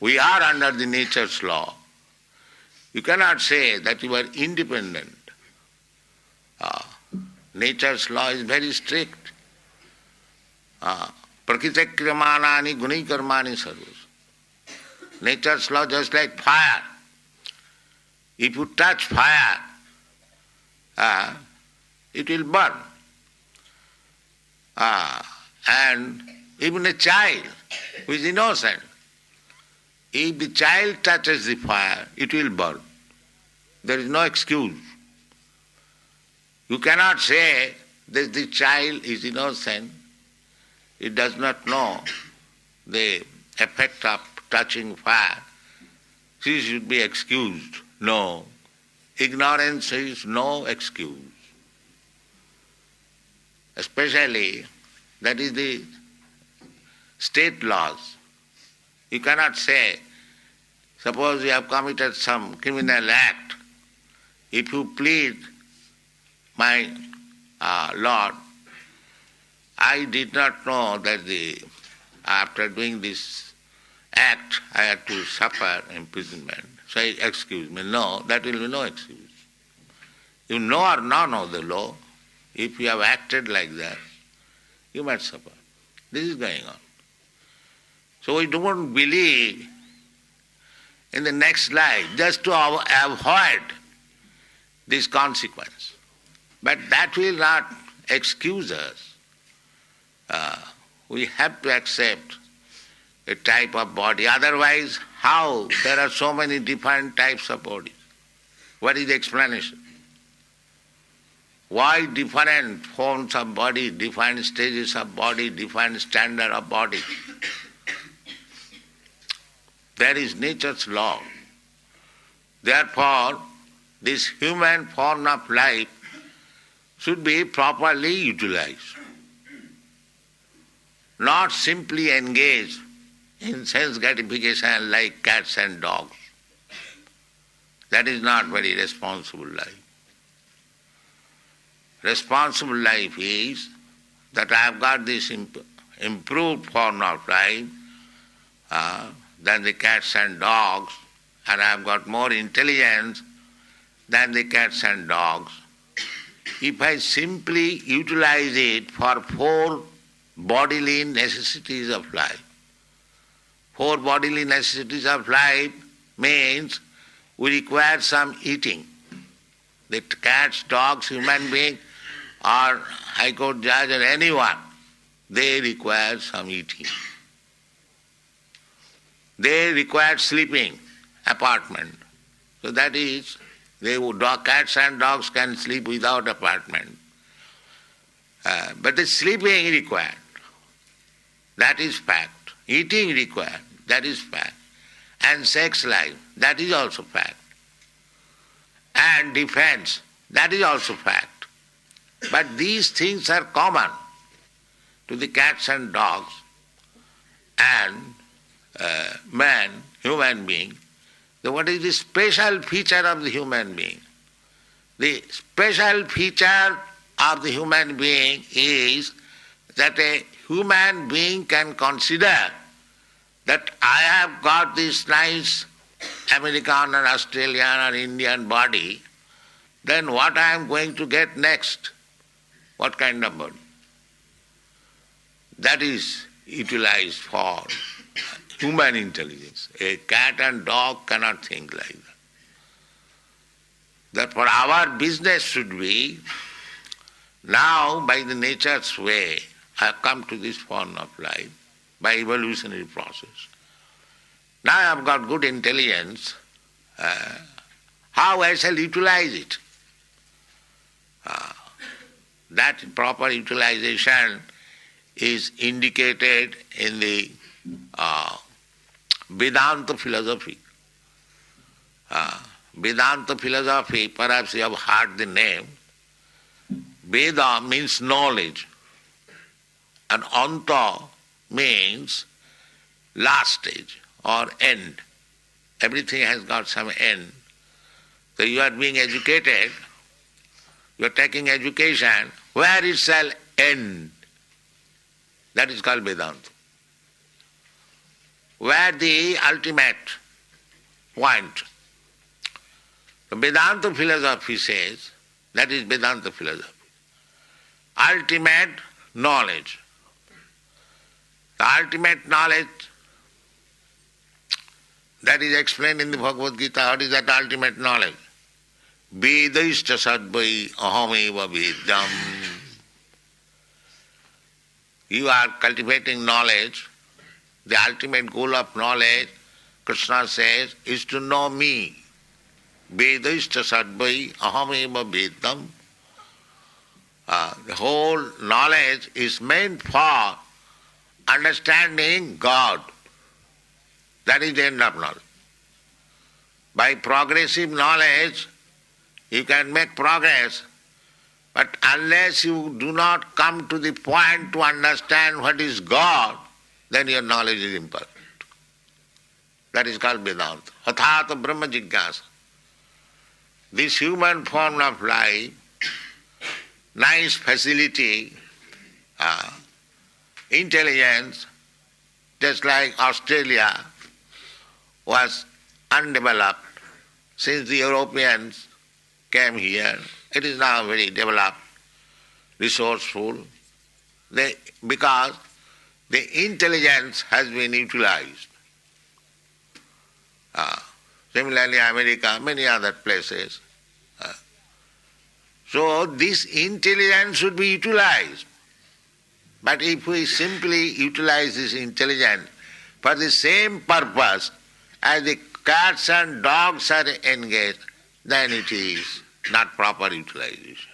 We are under the nature's law. You cannot say that you are independent. Nature's law is very strict. Prakritakriyamanani gunaikarmani sarvas. Nature's law just like fire. If you touch fire, it will burn. And even a child who is innocent, if the child touches the fire, it will burn. There is no excuse. You cannot say that the child is innocent, it does not know the effect of touching fire. She should be excused. No. Ignorance is no excuse. Especially, that is the state laws. You cannot say, suppose you have committed some criminal act, if you plead, my Lord, I did not know that after doing this act I had to suffer imprisonment. So excuse me. No, that will be no excuse. You know or not know the law. If you have acted like that, you might suffer. This is going on. So we don't believe in the next life just to avoid this consequence. But that will not excuse us. We have to accept a type of body. Otherwise, how? There are so many different types of bodies. What is the explanation? Why different forms of body, different stages of body, different standard of body? There is nature's law. Therefore, this human form of life should be properly utilized. Not simply engaged in sense gratification like cats and dogs. That is not very responsible life. Responsible life is that I have got this improved form of life than the cats and dogs, and I have got more intelligence than the cats and dogs. If I simply utilize it for 4 bodily necessities of life, 4 bodily necessities of life means we require some eating. The cats, dogs, human being, or High Court judge or anyone, they require some eating. They require sleeping, apartment. So that is, cats and dogs can sleep without apartment. But the sleeping required, that is fact. Eating required, that is fact. And sex life, that is also fact. And defense, that is also fact. But these things are common to the cats and dogs and man, human being. So what is the special feature of the human being? The special feature of the human being is that a human being can consider that I have got this nice American or Australian or Indian body, then what I am going to get next? What kind of body? That is utilized for human intelligence. A cat and dog cannot think like that. Therefore our business should be, now by the nature's way, I have come to this form of life, by evolutionary process. Now I have got good intelligence, how I shall utilize it? That proper utilization is indicated in the Vedanta philosophy. Vedanta philosophy, perhaps you have heard the name. Veda means knowledge, and Anta means last stage or end. Everything has got some end. So you are being educated, you are taking education, where it shall end. That is called Vedanta. where the ultimate point. The Vedanta philosophy says, that is Vedanta philosophy, ultimate knowledge. The ultimate knowledge that is explained in the Bhagavad Gita. What is that ultimate knowledge? Vedaishcha sadvai ahameva vedam. You are cultivating knowledge. The ultimate goal of knowledge, Krishna says, is to know me. Vedaishcha sadvai ahameva vedam. The whole knowledge is meant for understanding God. That is the end of knowledge. By progressive knowledge, you can make progress, but unless you do not come to the point to understand what is God, then your knowledge is imperfect. That is called Vedanta. Athata Brahma Jigyasa. This human form of life, nice facility, intelligence, just like Australia was undeveloped since the Europeans came here. It is now very developed, resourceful, because the intelligence has been utilized. Similarly, America, many other places. So this intelligence should be utilized. But if we simply utilize this intelligence for the same purpose as the cats and dogs are engaged, then it is not proper utilization.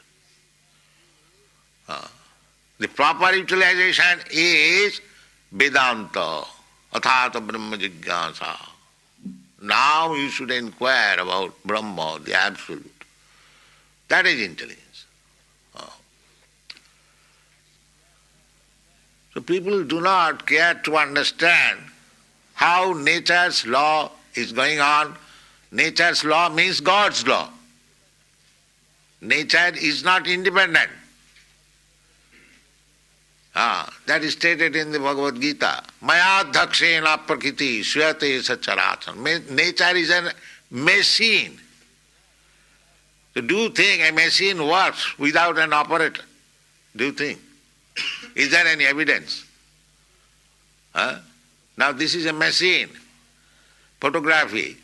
The proper utilization is Vedanta, Athata Brahma Jigyasa. Now you should inquire about Brahma, the Absolute. That is intelligence. So people do not care to understand how nature's law is going on. Nature's law means God's law. Nature is not independent. That is stated in the Bhagavad Gita. Maya dhakshena prakriti suyate sacharachan. Nature is a machine. So do you think a machine works without an operator? Do you think? Is there any evidence? Now this is a machine, photography.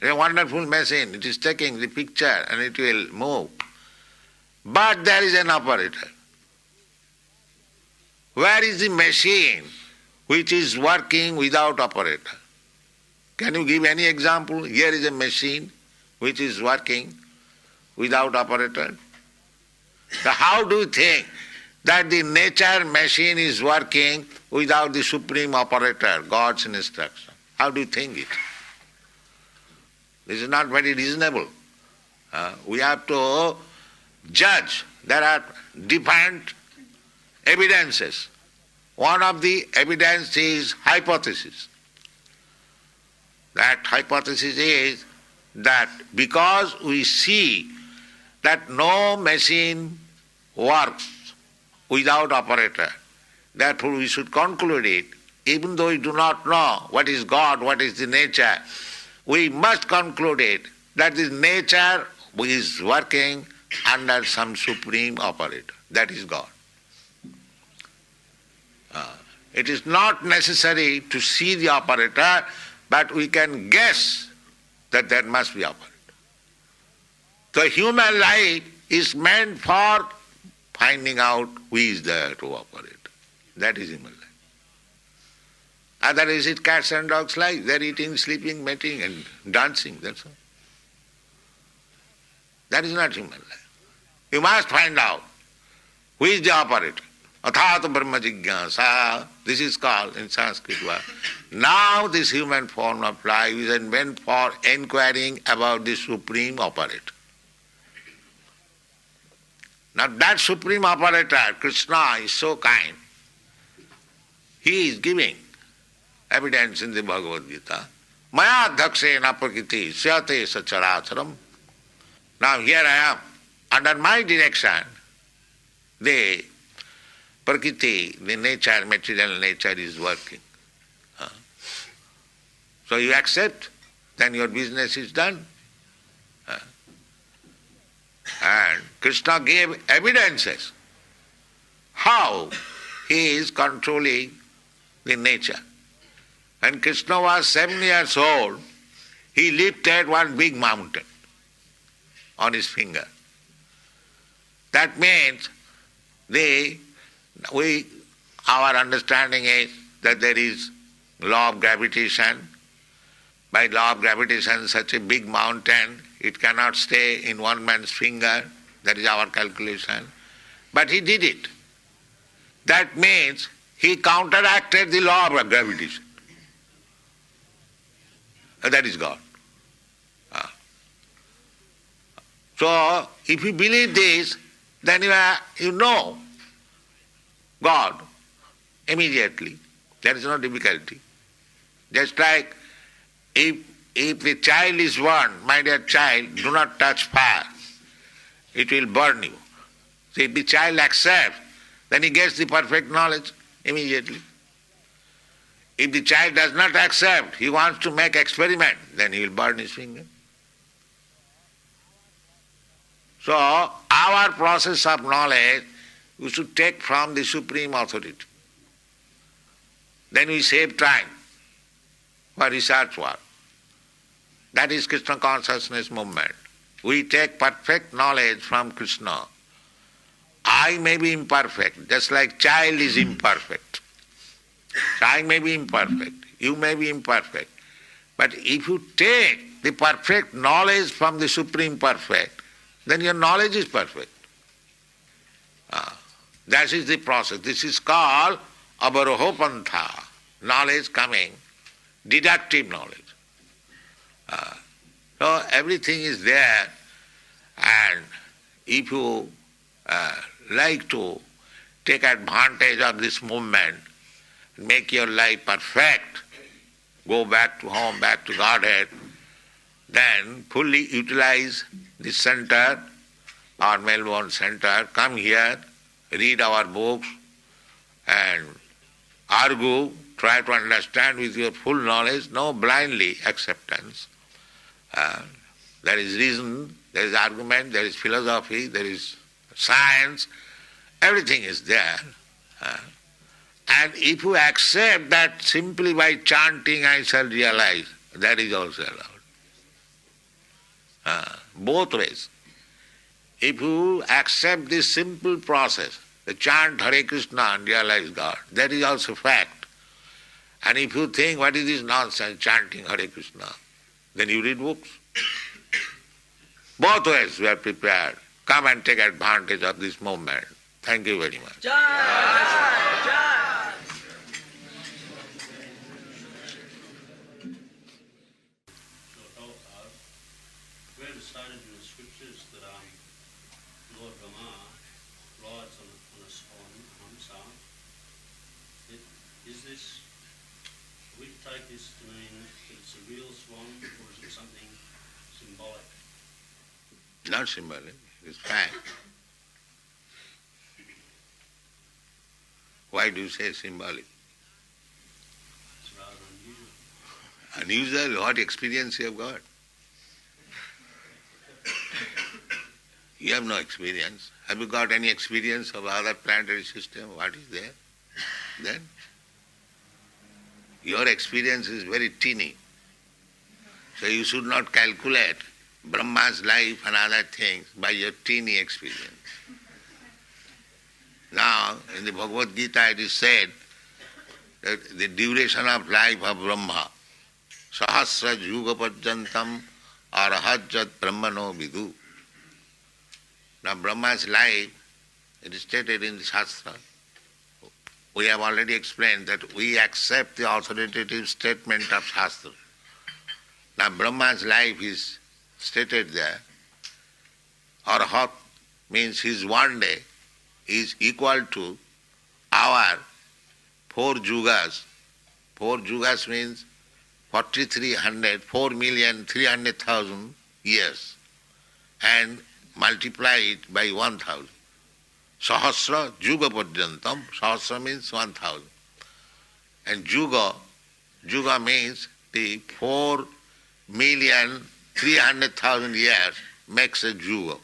It's a wonderful machine. It is taking the picture and it will move. But there is an operator. Where is the machine which is working without operator? Can you give any example? Here is a machine which is working without operator. So how do you think that the nature machine is working without the supreme operator, God's instruction? How do you think it? This is not very reasonable. We have to judge. There are different evidences. One of the evidence is hypothesis. That hypothesis is that because we see that no machine works without operator, therefore we should conclude it, even though we do not know what is God, what is the nature, we must conclude it that this nature is working under some supreme operator, that is God. It is not necessary to see the operator, but we can guess that there must be operator. The human life is meant for finding out who is there to operate. That is human life. Otherwise it's cats and dogs' life. They are eating, sleeping, mating and dancing, that's all. That is not human life. You must find out who is the operator. Athata Brahma Jigyasa. This is called in Sanskrit word. Now this human form of life is meant for inquiring about the supreme operator. Now that supreme operator, Krishna, is so kind. He is giving evidence in the Bhagavad Gita. Maya dhakshena prakriti syate sacharacharam. Now here I am. Under my direction, the Prakriti, the nature, material nature is working. So you accept, then your business is done. And Krishna gave evidences how he is controlling the nature. When Krishna was 7 years old, he lifted one big mountain on his finger. That means our understanding is that there is law of gravitation. By law of gravitation, such a big mountain, it cannot stay in one man's finger. That is our calculation. But he did it. That means he counteracted the law of gravitation. That is God. So, if you believe this, then you know God immediately. There is no difficulty. Just like if the child is warned, my dear child, do not touch fire, it will burn you. So if the child accepts, then he gets the perfect knowledge immediately. If the child does not accept, he wants to make experiment, then he will burn his finger. So our process of knowledge we should take from the Supreme Authority. Then we save time for research work. That is Krishna consciousness movement. We take perfect knowledge from Krishna. I may be imperfect, just like child is imperfect. I may be imperfect, you may be imperfect. But if you take the perfect knowledge from the Supreme Perfect, then your knowledge is perfect. That is the process. This is called avaroho pantha, knowledge coming, deductive knowledge. So everything is there, and if you like to take advantage of this movement, make your life perfect, go back to home, back to Godhead, then fully utilize this center, our Melbourne center, come here, read our books and argue, try to understand with your full knowledge, no blindly acceptance. There is reason, there is argument, there is philosophy, there is science, everything is there. And if you accept that simply by chanting I shall realize, that is also allowed. Both ways. If you accept this simple process, the chant Hare Krishna and realize God, that is also fact. And if you think what is this nonsense chanting Hare Krishna, then you read books. Both ways we are prepared. Come and take advantage of this moment. Thank you very much. We understand in the scriptures that Lord Brahma rides on Hamsa. Is this, we take this to mean that it's a real swan, or is it something symbolic? Not symbolic, it's fact. Why do you say symbolic? It's rather unusual. Unusual, what experience you have got? You have no experience. Have you got any experience of other planetary system? What is there? Then? Your experience is very teeny. So you should not calculate Brahma's life and other things by your teeny experience. Now, in the Bhagavad Gita it is said that the duration of life of Brahma, sahasra yuga parjantam arahajat brahmano vidu. Now Brahma's life, it is stated in the Shastra. We have already explained that we accept the authoritative statement of Shastra. Now Brahma's life is stated there. Arahat means his one day is equal to our 4 yugas. 4 yugas means 4,300,000 years. And multiply it by 1,000. Sahasra yuga parjantam. Sahasra means 1,000. And yuga means the 4,300,000 years makes a yuga,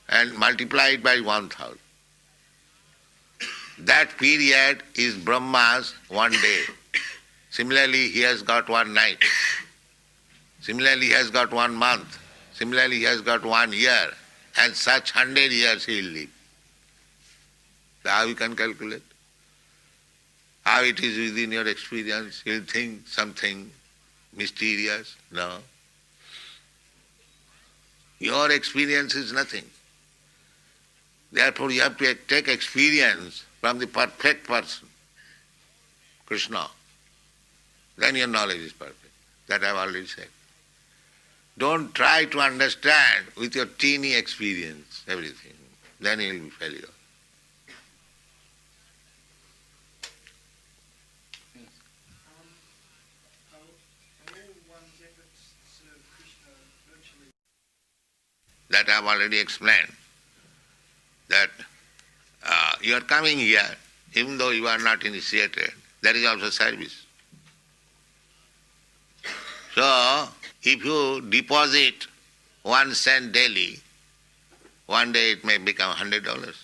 and multiply it by 1,000. That period is Brahma's one day. Similarly, he has got one night. Similarly, he has got 1 month. Similarly, he has got 1 year. And such 100 years he will live. So how you can calculate? How it is within your experience? You will think something mysterious? No. Your experience is nothing. Therefore, you have to take experience from the perfect person, Krishna. Then your knowledge is perfect. That I have already said. Don't try to understand with your teeny experience everything. Then you will be failure. That I have already explained. That you are coming here, even though you are not initiated, that is also service. So, if you deposit 1 cent daily, one day it may become $100.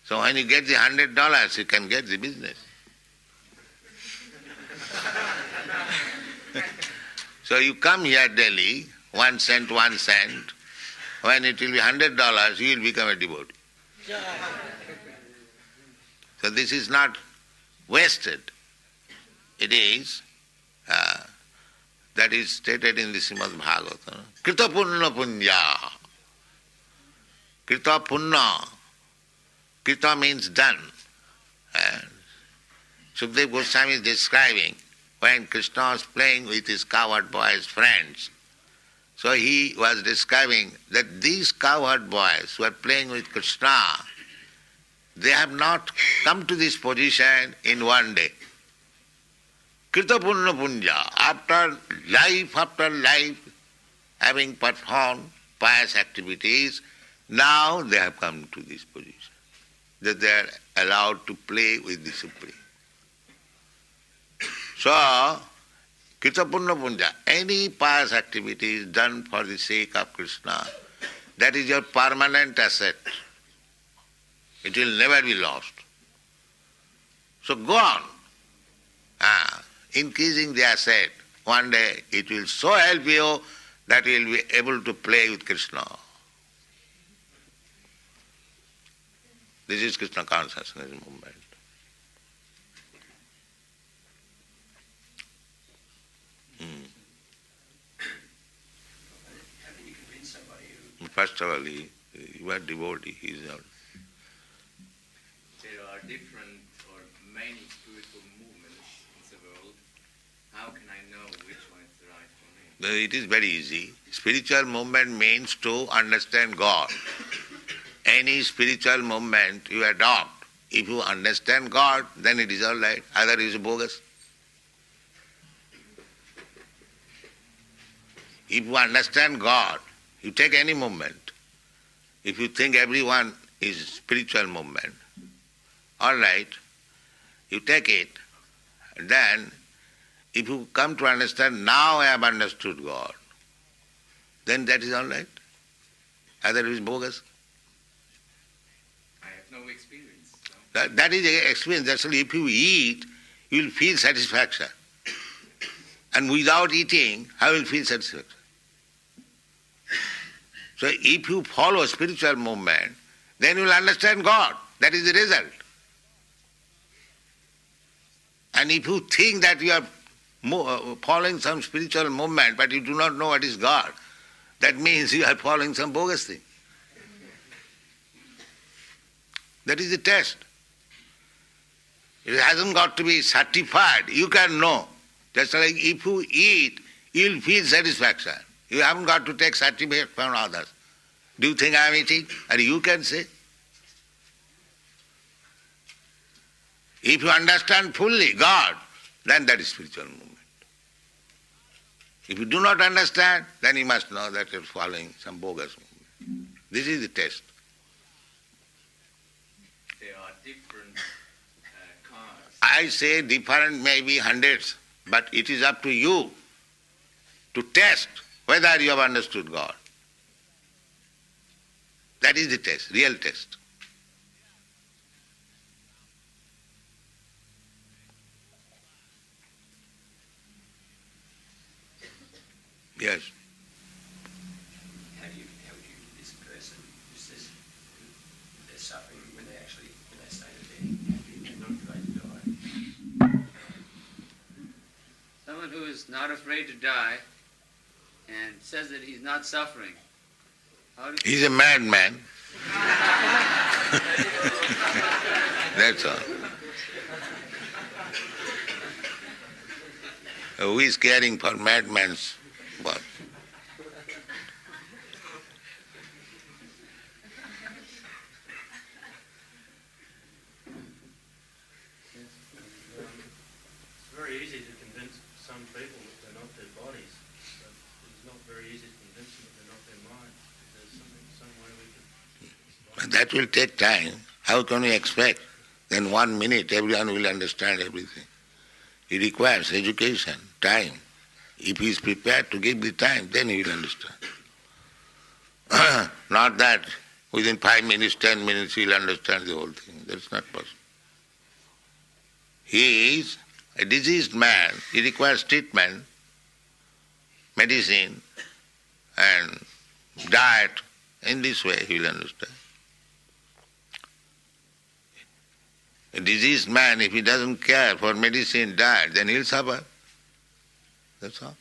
So when you get the $100, you can get the business. So you come here daily, 1 cent, 1 cent. When it will be $100, you will become a devotee. So this is not wasted. It is, that is stated in the Srimad Bhagavatam. Krita punna punya. Krita punna. Krita means done. And Sukadeva Goswami is describing when Krishna was playing with his cowherd boys' friends. So he was describing that these cowherd boys who are playing with Krishna, they have not come to this position in one day. Krita punna punja, after life, having performed pious activities, now they have come to this position, that they are allowed to play with the Supreme. So, Krita punna punja, any pious activity is done for the sake of Krishna, that is your permanent asset. It will never be lost. So go on. Increasing the asset, one day it will so help you that you will be able to play with Krishna. This is Krishna consciousness movement. How can you convince somebody who... First of all, you are devotee, he is not. There are different or many spiritual movements in the world. How can I know which one is the right for me? It is very easy. Spiritual movement means to understand God. Any spiritual movement you adopt, if you understand God, then it is all right. Other is bogus. If you understand God, you take any movement. If you think everyone is spiritual movement, all right, you take it. Then, if you come to understand, now I have understood God, then that is all right. Other is bogus. I have no experience. That is the experience. That's why if you eat, you will feel satisfaction. And without eating, how will you feel satisfaction? So if you follow spiritual movement, then you will understand God. That is the result. And if you think that you are following some spiritual movement, but you do not know what is God, that means you are following some bogus thing. That is the test. It hasn't got to be certified. You can know. Just like if you eat, you will feel satisfaction. You haven't got to take certificate from others. Do you think I am eating? And you can say. If you understand fully God, then that is spiritual movement. If you do not understand, then you must know that you are following some bogus movement. This is the test. There are different cars. I say different may be hundreds, but it is up to you to test whether you have understood God. That is the test, real test. Yes. How would you this person who says they're suffering when they say that they're not afraid to die? Someone who is not afraid to die and says that he's not suffering. He's a madman. That's all. Who is caring for madman's work? It's very easy to convince some people that they're not their bodies, but it's not very easy to convince them that they're not their minds. There's some way we could... But that will take time. How can we expect? In 1 minute everyone will understand everything. It requires education, time. If he is prepared to give the time, then he will understand. Not that within 5 minutes, 10 minutes he will understand the whole thing. That's not possible. He is a diseased man. He requires treatment, medicine, and diet. In this way he will understand. A diseased man, if he doesn't care for medicine, diet, then he'll suffer. That's all.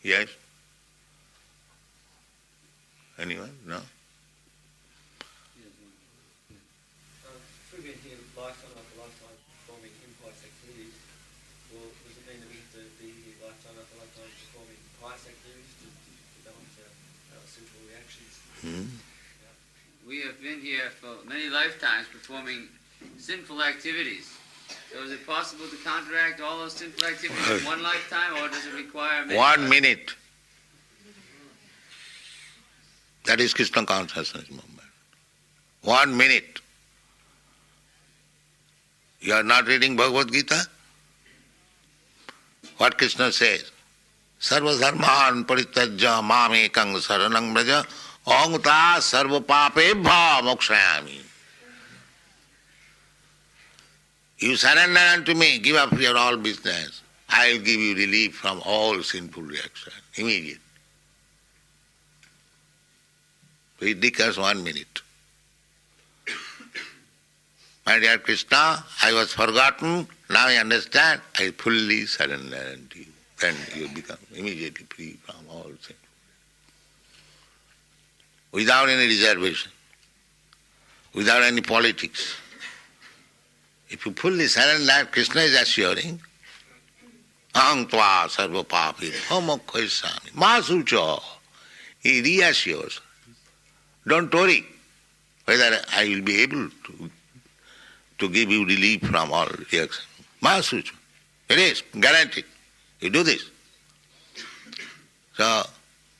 Yes? Anyone? No? If we've been here lifetime after lifetime performing impious activities, well, does it mean that we have to be here lifetime after lifetime performing pious activities to balance our sinful reactions? We have been here for many lifetimes performing sinful activities. So is it possible to counteract all those sinful activities in one lifetime, or does it require many 1 minute. That is Krishna consciousness movement. 1 minute. You are not reading Bhagavad Gita? What Krishna says? Sarva dharman parityajya mam ekang saranang braja aham ta sarva papebhya mokshayami. You surrender unto me, give up your all business. I will give you relief from all sinful reaction, immediate. It requires 1 minute. My dear Krishna, I was forgotten, now I understand, I fully surrender unto you. Then you become immediately free from all sin. Without any reservation, without any politics. If you fully surrender, Krishna is assuring, aham tva sarva papi bhamokhaisami masucha. He reassures. Don't worry whether I will be able to give you relief from all reaction. Masucha. It is guaranteed. You do this. So,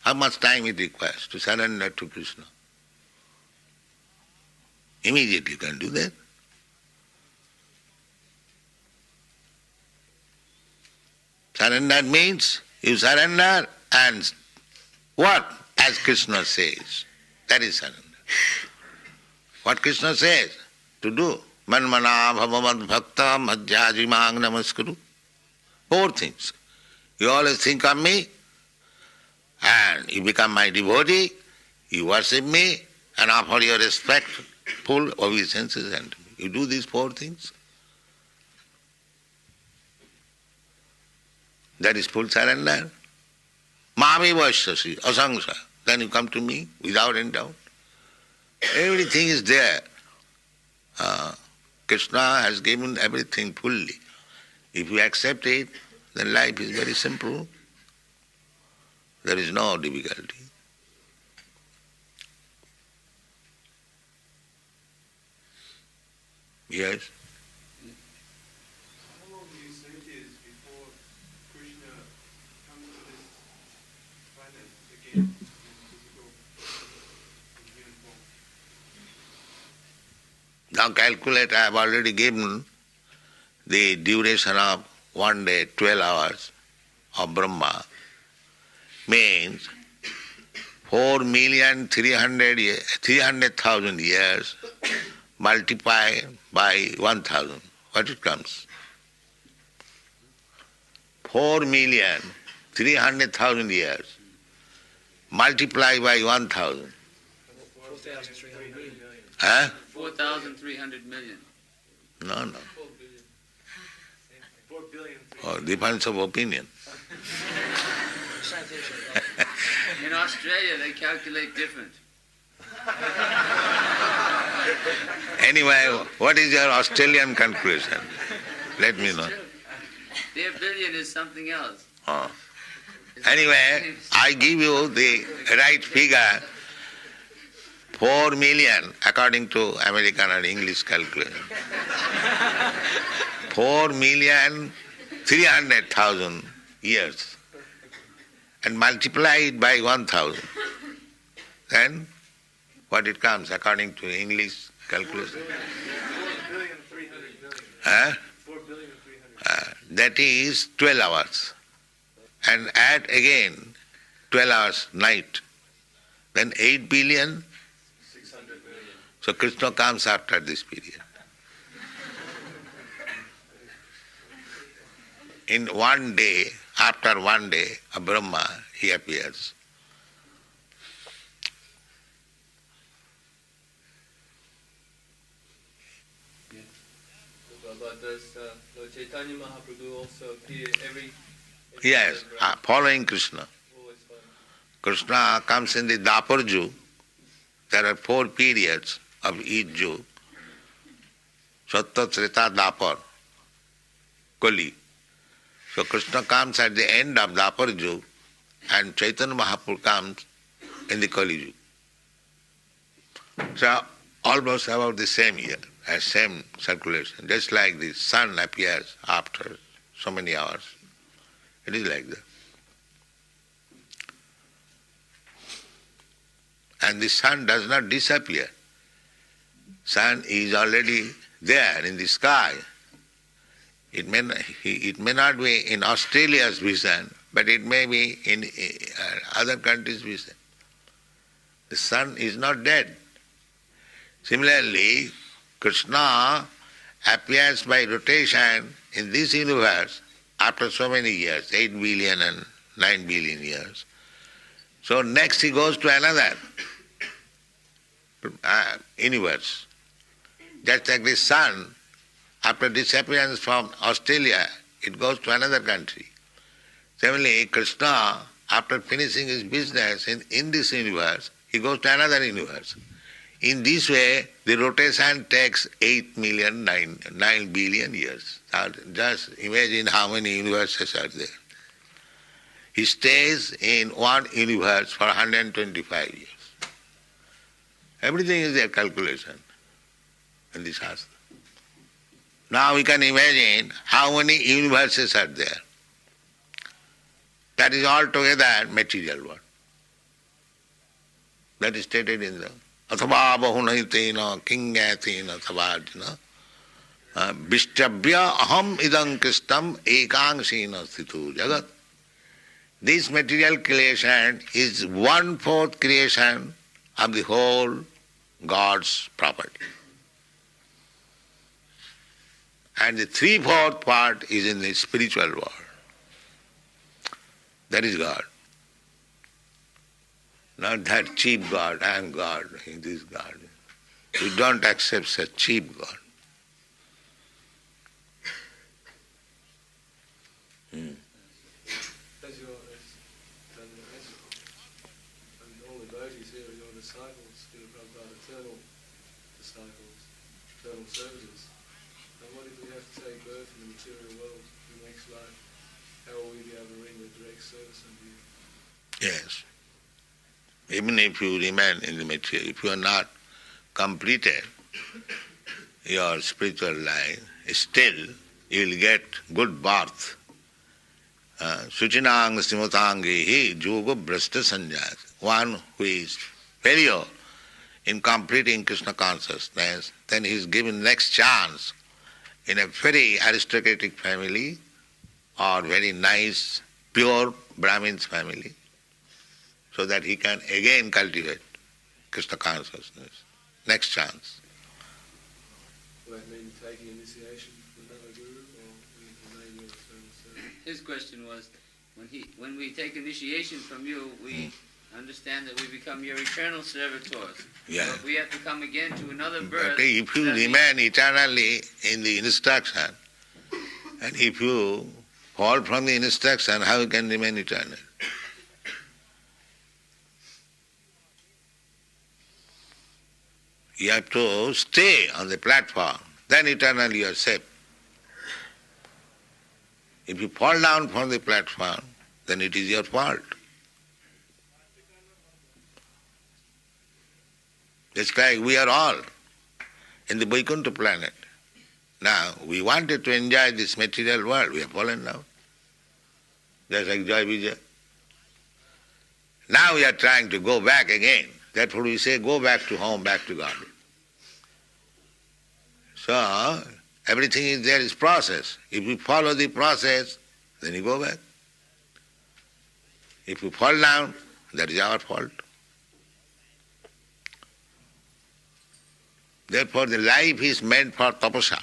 how much time it requires to surrender to Krishna? Immediately you can do that. Surrender means you surrender and what? As Krishna says. That is surrender. What Krishna says to do. Manmana bhavamad bhakta madhyajimang namaskuru. 4 things. You always think of me and you become my devotee, you worship me and offer your respectful obeisances unto me. You do these 4 things. That is full surrender. Mami vaishyasi asangsa. Then you come to me without any doubt. Everything is there. Krishna has given everything fully. If you accept it, then life is very simple. There is no difficulty. Yes? How long do you think it is before Krishna comes to this planet again in physical now calculate, I have already given the duration of 1 day, 12 hours of Brahma, means 4,300,000 years multiplied by 1,000. What it comes? 4,300,000 years multiplied by 1,000. 4,300 million. Huh? 4,300 million. No. 4 billion. 4 billion. Oh, depends of opinion. Same thing. In Australia, they calculate different. Anyway, what is your Australian conclusion? Let me know. Their billion is something else. Oh. Anyway, I give you the right figure, 4 million, according to American and English calculation. 4,300,000 years, and multiply it by 1,000. Then what it comes according to English calculation? 4,300,000,000. Huh? 4,300,000,000. That is 12 hours. And add again 12 hours night. Then 8 billion. 600 million. So Krishna comes after this period. In 1 day, after 1 day of Brahma, he appears. But does Lord Chaitanya Mahaprabhu also appear every Yes, following Krishna. always following? Krishna comes in the Dapur Yug. There are 4 periods of each Yug. Sattva, Treta, Dapur, Kali. So Krishna comes at the end of Dapur Yug and Chaitanya Mahaprabhu comes in the Kali Yug. So almost about the same year, same circulation. Just like the sun appears after so many hours. It is like that. And the sun does not disappear. Sun is already there in the sky. It may not be in Australia's vision, but it may be in other countries' vision. The sun is not dead. Similarly, Krishna appears by rotation in this universe after so many years, 8 billion and 9 billion years. So next he goes to another universe. Just like the sun, after disappearance from Australia, it goes to another country. Similarly, Krishna, after finishing his business in this universe, he goes to another universe. In this way, the rotation takes 8 million, 9 billion years. Now, just imagine how many universes are there. He stays in one universe for 125 years. Everything is a calculation in the Shastra. Now we can imagine how many universes are there. That is altogether material world. That is stated in the Athava Bahunaitina Kingatina Thavajna Vishtabhya Aham Idam Kristam Ekangsina Sthitu Jagat. This material creation is 1/4 creation of the whole God's property. And the 3/4 part is in the spiritual world. That is God. Not that cheap God, I am God, in this God. We don't accept such cheap God. As all the devotees here are your disciples, Srila Prabhupada, eternal disciples, eternal services. And what if we have to take birth in the material world in the next life? How will we be able to render direct service unto you? Yes. Even if you remain in the material, if you are not completed your spiritual life, still you will get good birth. Suchinang srimatangehi yoga brashta sanjat. One who is failure in completing Krishna consciousness, then he is given next chance in a very aristocratic family or very nice, pure Brahmin's family, so that he can again cultivate Krishna consciousness. Next chance. Will that mean taking initiation from another guru or in the name of eternal service? His question was, when we take initiation from you, we understand that we become your eternal servitors. Yeah. But we have to come again to another birth. But if you remain eternally in the instruction, and if you fall from the instruction, how you can remain eternal? You have to stay on the platform, then eternally you are safe. If you fall down from the platform, then it is your fault. Just like we are all in the Vaikuntha planet. Now, we wanted to enjoy this material world, we have fallen down. Just like Joy Vijay. Now we are trying to go back again. Therefore we say, go back to home, back to God. So, everything is there is process. If you follow the process, then you go back. If you fall down, that is our fault. Therefore the life is meant for tapasya.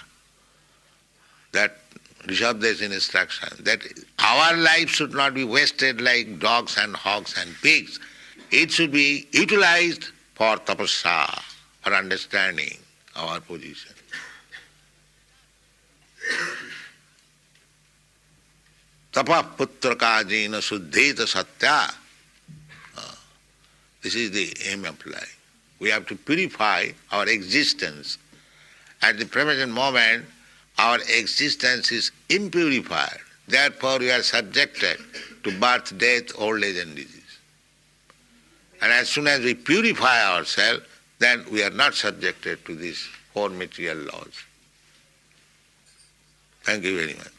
That Rishabdeva's instruction, that our life should not be wasted like dogs and hogs and pigs. It should be utilized for tapasya, for understanding our position. Tapah putra kajina suddheta satya. This is the aim of life. We have to purify our existence. At the present moment, our existence is impurified. Therefore we are subjected to birth, death, old age and disease. And as soon as we purify ourselves, then we are not subjected to these four material laws. Thank you very much.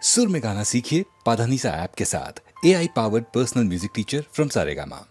सुर में गाना सीखिए Padhanisa app के साथ AI powered personal music teacher from Saregama.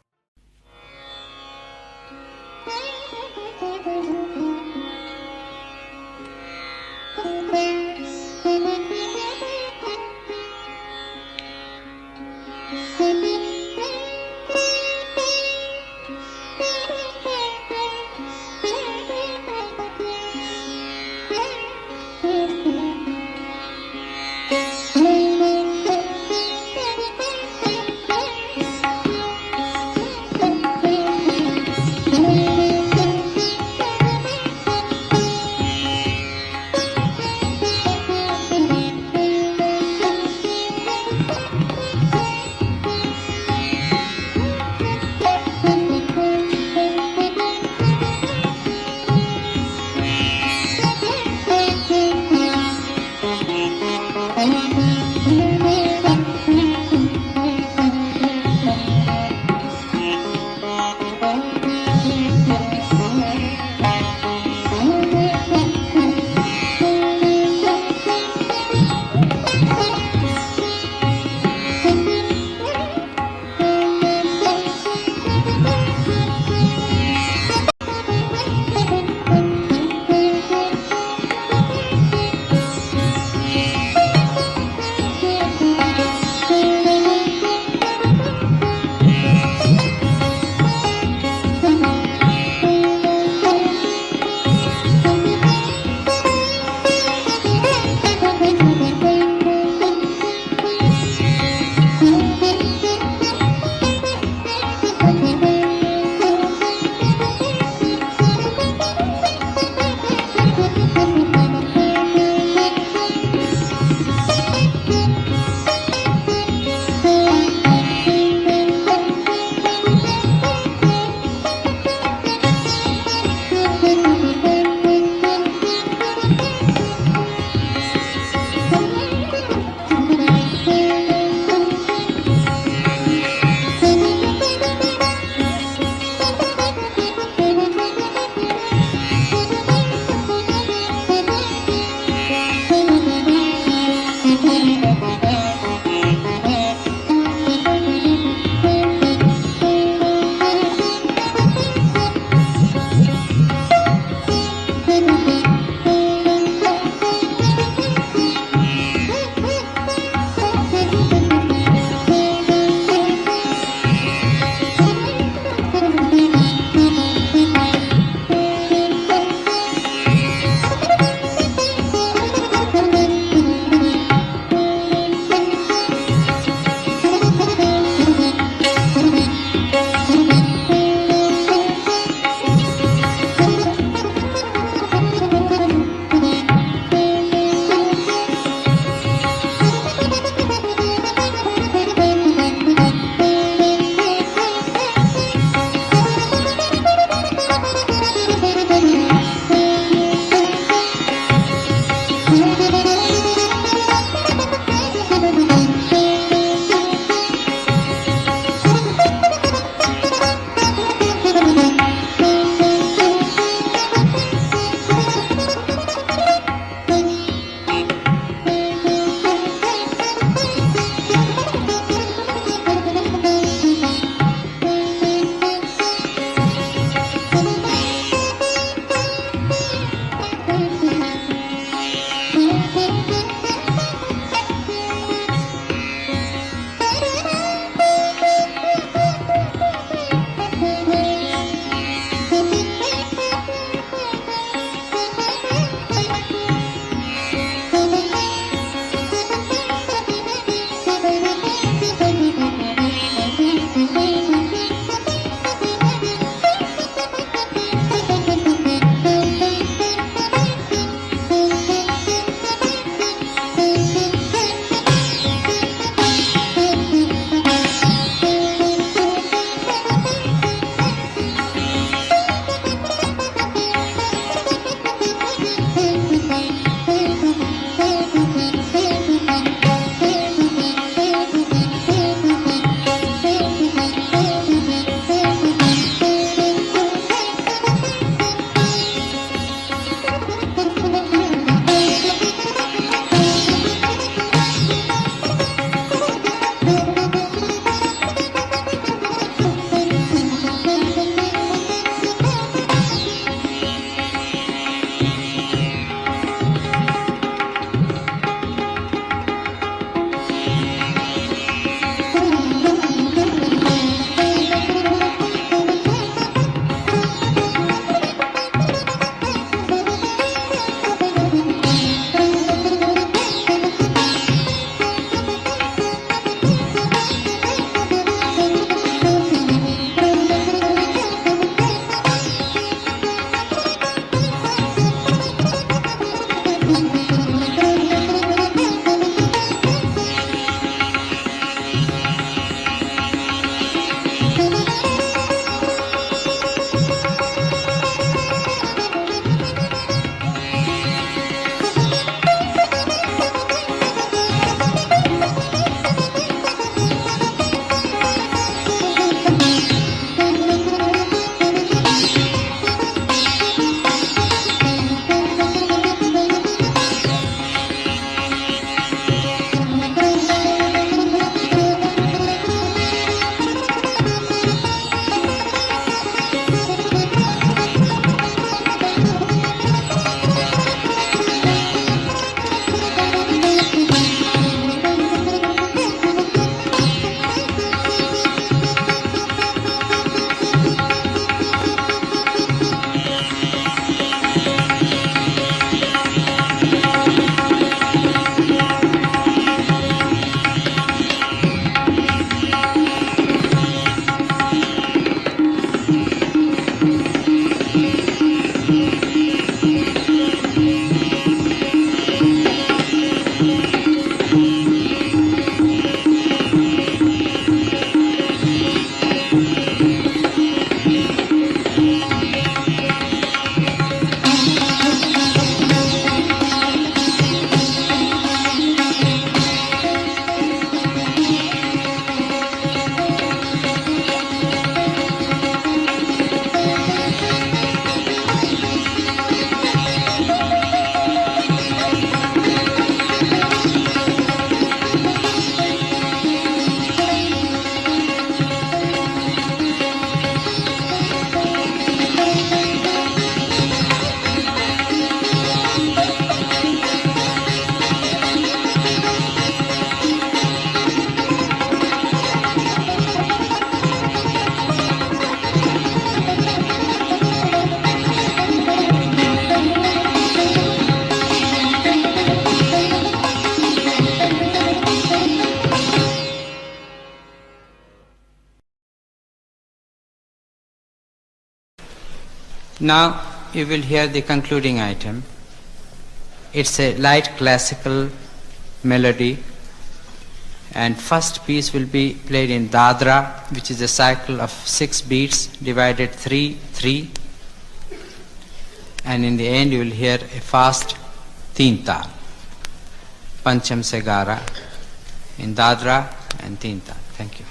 Now you will hear the concluding item. It's a light classical melody, and first piece will be played in Dadra, which is a cycle of 6 beats divided 3-3, and in the end you will hear a fast teen tal, Pancham Segara, in Dadra and teen tal. Thank you.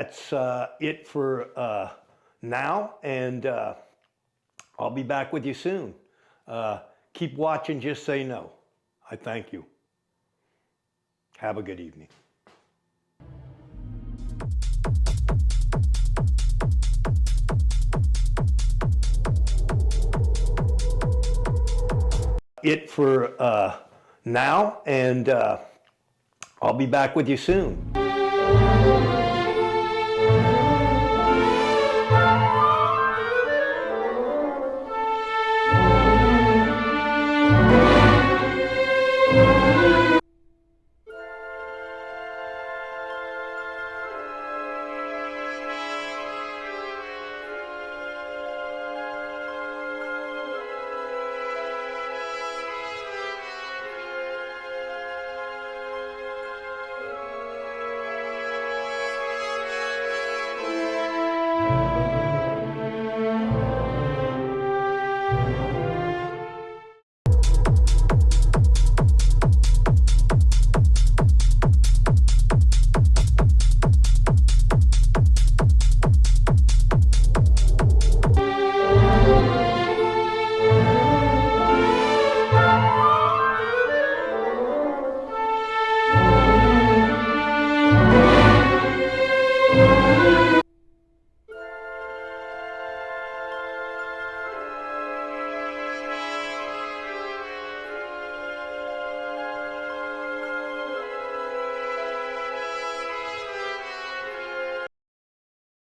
that's it for now, and I'll be back with you soon. Keep watching, just say no. I thank you. Have a good evening. It for now, and I'll be back with you soon.